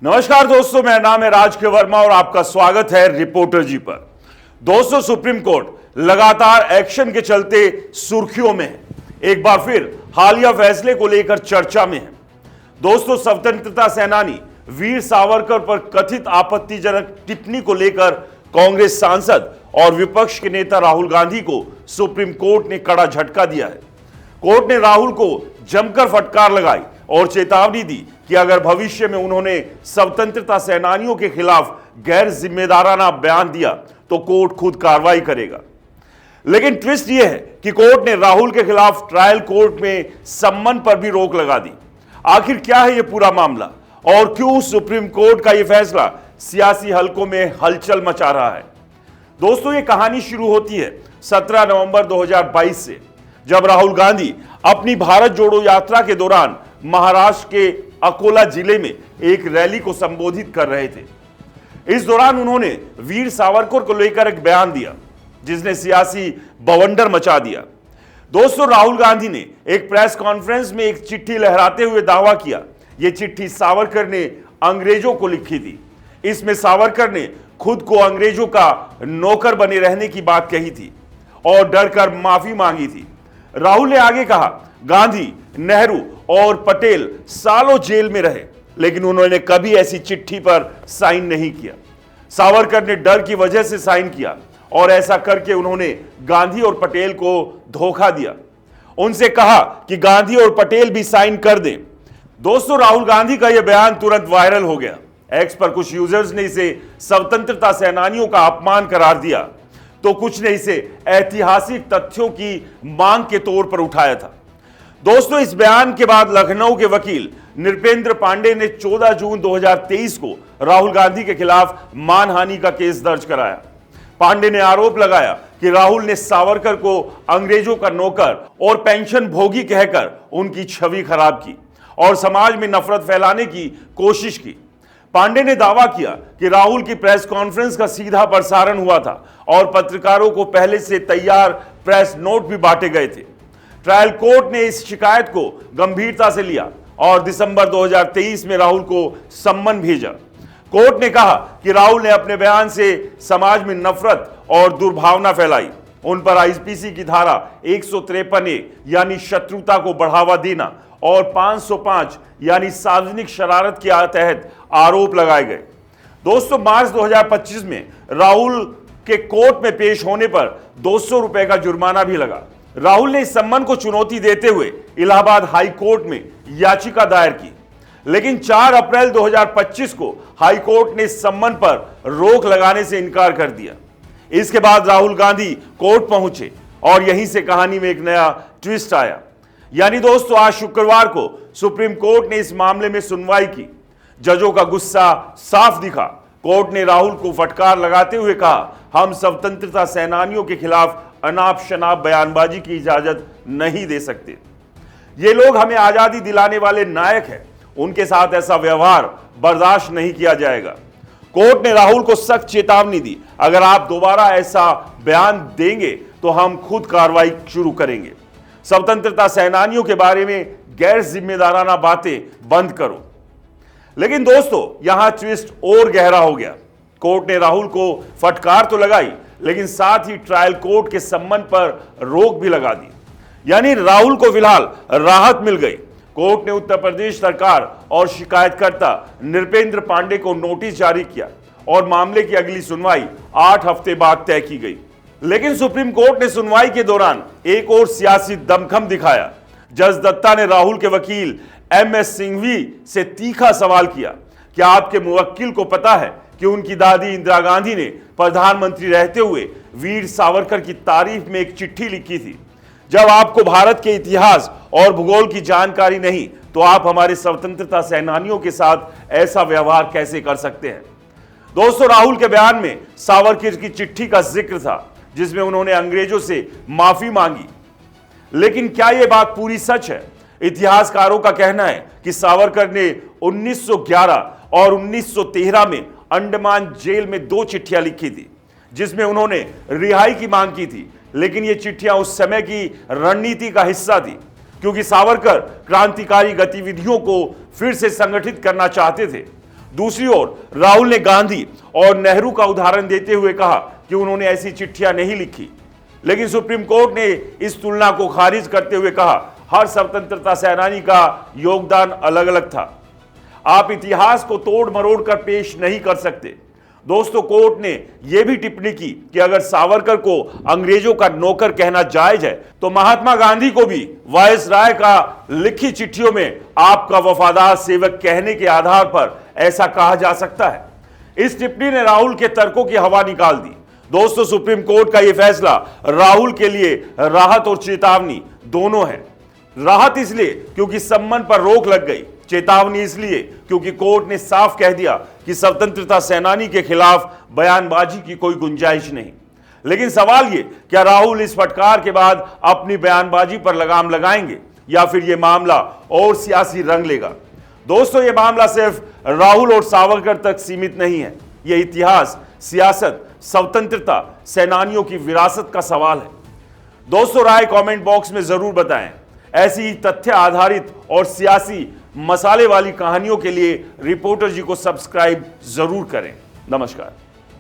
नमस्कार दोस्तों, मेरा नाम है राज के वर्मा और आपका स्वागत है रिपोर्टर जी पर। दोस्तों, सुप्रीम कोर्ट लगातार एक्शन के चलते सुर्खियों में है। एक बार फिर हालिया फैसले को लेकर चर्चा में है। दोस्तों, स्वतंत्रता सेनानी वीर सावरकर पर कथित आपत्तिजनक टिप्पणी को लेकर कांग्रेस सांसद और विपक्ष के नेता राहुल गांधी को सुप्रीम कोर्ट ने कड़ा झटका दिया है। कोर्ट ने राहुल को जमकर फटकार लगाई और चेतावनी दी कि अगर भविष्य में उन्होंने स्वतंत्रता सेनानियों के खिलाफ गैर जिम्मेदाराना बयान दिया तो कोर्ट खुद कार्रवाई करेगा। लेकिन ट्विस्ट यह है कि कोर्ट ने राहुल के खिलाफ ट्रायल कोर्ट में सम्मन पर भी रोक लगा दी। आखिर क्या है यह पूरा मामला और क्यों सुप्रीम कोर्ट का यह फैसला सियासी हलकों में हलचल मचा रहा है? दोस्तों, यह कहानी शुरू होती है 17 नवंबर 2022 से, जब राहुल गांधी अपनी भारत जोड़ो यात्रा के दौरान महाराष्ट्र के अकोला जिले में एक रैली को संबोधित कर रहे थे। इस दौरान उन्होंने वीर सावरकर को लेकर एक बयान दिया जिसने सियासी बवंडर मचा दिया। दोस्तों, राहुल गांधी ने एक प्रेस कॉन्फ्रेंस में एक चिट्ठी लहराते हुए दावा किया, यह चिट्ठी सावरकर ने अंग्रेजों को लिखी थी। इसमें सावरकर ने खुद को अंग्रेजों का नौकर बने रहने की बात कही थी और डर कर माफी मांगी थी। राहुल ने आगे कहा, गांधी, नेहरू और पटेल सालों जेल में रहे, लेकिन उन्होंने कभी ऐसी चिट्ठी पर साइन नहीं किया। सावरकर ने डर की वजह से साइन किया और ऐसा करके उन्होंने गांधी और पटेल को धोखा दिया। उनसे कहा कि गांधी और पटेल भी साइन कर दें। दोस्तों, राहुल गांधी का यह बयान तुरंत वायरल हो गया। एक्स पर कुछ यूजर्स ने इसे स्वतंत्रता सेनानियों का अपमान करार दिया, तो कुछ ने इसे ऐतिहासिक तथ्यों की मांग के तौर पर उठाया था। दोस्तों, इस बयान के बाद लखनऊ के वकील नृपेंद्र पांडे ने 14 जून 2023 को राहुल गांधी के खिलाफ मानहानि का केस दर्ज कराया। पांडे ने आरोप लगाया कि राहुल ने सावरकर को अंग्रेजों का नौकर और पेंशन भोगी कहकर उनकी छवि खराब की और समाज में नफरत फैलाने की कोशिश की। पांडे ने दावा किया कि राहुल की प्रेस कॉन्फ्रेंस का सीधा प्रसारण हुआ था और पत्रकारों को पहले से तैयार प्रेस नोट भी बांटे गए थे। ट्रायल कोर्ट ने इस शिकायत को गंभीरता से लिया और दिसंबर 2023 में राहुल को सम्मन भेजा। कोर्ट ने कहा कि राहुल ने अपने बयान से समाज में नफरत और दुर्भावना फैलाई। उन पर आईपीसी की धारा 153A यानी शत्रुता को बढ़ावा देना और 505 यानी सार्वजनिक शरारत के तहत आरोप लगाए गए। दोस्तों, मार्च 2025 में राहुल के कोर्ट में पेश होने पर 200 रुपए का जुर्माना भी लगा। राहुल ने इस सम्मन को चुनौती देते हुए इलाहाबाद हाई कोर्ट में याचिका दायर की, लेकिन 4 अप्रैल 2025 को हाई कोर्ट ने इस सम्मन पर रोक लगाने से इनकार कर दिया। इसके बाद राहुल गांधी कोर्ट पहुंचे और यहीं से कहानी में एक नया ट्विस्ट आया। यानी दोस्तों, आज शुक्रवार को सुप्रीम कोर्ट ने इस मामले में सुनवाई की। जजों का गुस्सा साफ दिखा। कोर्ट ने राहुल को फटकार लगाते हुए कहा, हम स्वतंत्रता सेनानियों के खिलाफ अनाप शनाप बयानबाजी की इजाजत नहीं दे सकते। ये लोग हमें आजादी दिलाने वाले नायक हैं, उनके साथ ऐसा व्यवहार बर्दाश्त नहीं किया जाएगा। कोर्ट ने राहुल को सख्त चेतावनी दी, अगर आप दोबारा ऐसा बयान देंगे तो हम खुद कार्रवाई शुरू करेंगे। स्वतंत्रता सेनानियों के बारे में गैर जिम्मेदाराना बातें बंद करो। लेकिन दोस्तों, यहां ट्विस्ट और गहरा हो गया। कोर्ट ने राहुल को फटकार तो लगाई, लेकिन साथ ही ट्रायल कोर्ट के सम्मन पर रोक भी लगा दी। यानी राहुल को फिलहाल राहत मिल गई। कोर्ट ने उत्तर प्रदेश सरकार और शिकायतकर्ता नृपेंद्र पांडे को नोटिस जारी किया और मामले की अगली सुनवाई 8 हफ्ते बाद तय की गई। लेकिन सुप्रीम कोर्ट ने सुनवाई के दौरान एक और सियासी दमखम दिखाया। जज दत्ता ने राहुल के वकील MS सिंघवी से तीखा सवाल किया, क्या आपके मुवक्किल को पता है कि उनकी दादी इंदिरा गांधी ने प्रधानमंत्री रहते हुए वीर सावरकर की तारीफ में एक चिट्ठी लिखी थी? जब आपको भारत के इतिहास और भूगोल की जानकारी नहीं, तो आप हमारे स्वतंत्रता सेनानियों के साथ ऐसा व्यवहार कैसे कर सकते हैं? दोस्तों, राहुल के बयान में सावरकर की चिट्ठी का जिक्र था जिसमें उन्होंने अंग्रेजों से माफी मांगी। लेकिन क्या यह बात पूरी सच है? इतिहासकारों का कहना है कि सावरकर ने 1911 और 1913 में अंडमान जेल में 2 चिट्ठियां लिखी थी जिसमें उन्होंने रिहाई की मांग की थी। लेकिन ये चिट्ठियां उस समय की रणनीति का हिस्सा थी, क्योंकि सावरकर क्रांतिकारी गतिविधियों को फिर से संगठित करना चाहते थे। दूसरी ओर राहुल ने गांधी और नेहरू का उदाहरण देते हुए कहा कि उन्होंने ऐसी चिट्ठियां नहीं लिखी, लेकिन सुप्रीम कोर्ट ने इस तुलना को खारिज करते हुए कहा हर स्वतंत्रता सेनानी का योगदान अलग अलग था, आप इतिहास को तोड़ मरोड़ कर पेश नहीं कर सकते। दोस्तों, कोर्ट ने यह भी टिप्पणी की कि अगर सावरकर को अंग्रेजों का नौकर कहना जायज है तो महात्मा गांधी को भी वायसराय का लिखी चिट्ठियों में आपका वफादार सेवक कहने के आधार पर ऐसा कहा जा सकता है। इस टिप्पणी ने राहुल के तर्कों की हवा निकाल दी। दोस्तों, सुप्रीम कोर्ट का यह फैसला राहुल के लिए राहत और चेतावनी दोनों है। राहत इसलिए क्योंकि सम्मान पर रोक लग गई, चेतावनी इसलिए क्योंकि कोर्ट ने साफ कह दिया कि स्वतंत्रता सेनानी के खिलाफ बयानबाजी की कोई गुंजाइश नहीं। लेकिन सवाल ये, क्या राहुल इस फटकार के बाद अपनी बयानबाजी पर लगाम लगाएंगे या फिर यह मामला और सियासी रंग लेगा? दोस्तों, यह मामला सिर्फ राहुल और सावरकर तक सीमित नहीं है। यह इतिहास, सियासत, स्वतंत्रता सेनानियों की विरासत का सवाल है। दोस्तों, राय कमेंट बॉक्स में जरूर बताएं। ऐसी ही तथ्य आधारित और सियासी मसाले वाली कहानियों के लिए रिपोर्टर जी को सब्सक्राइब जरूर करें। नमस्कार।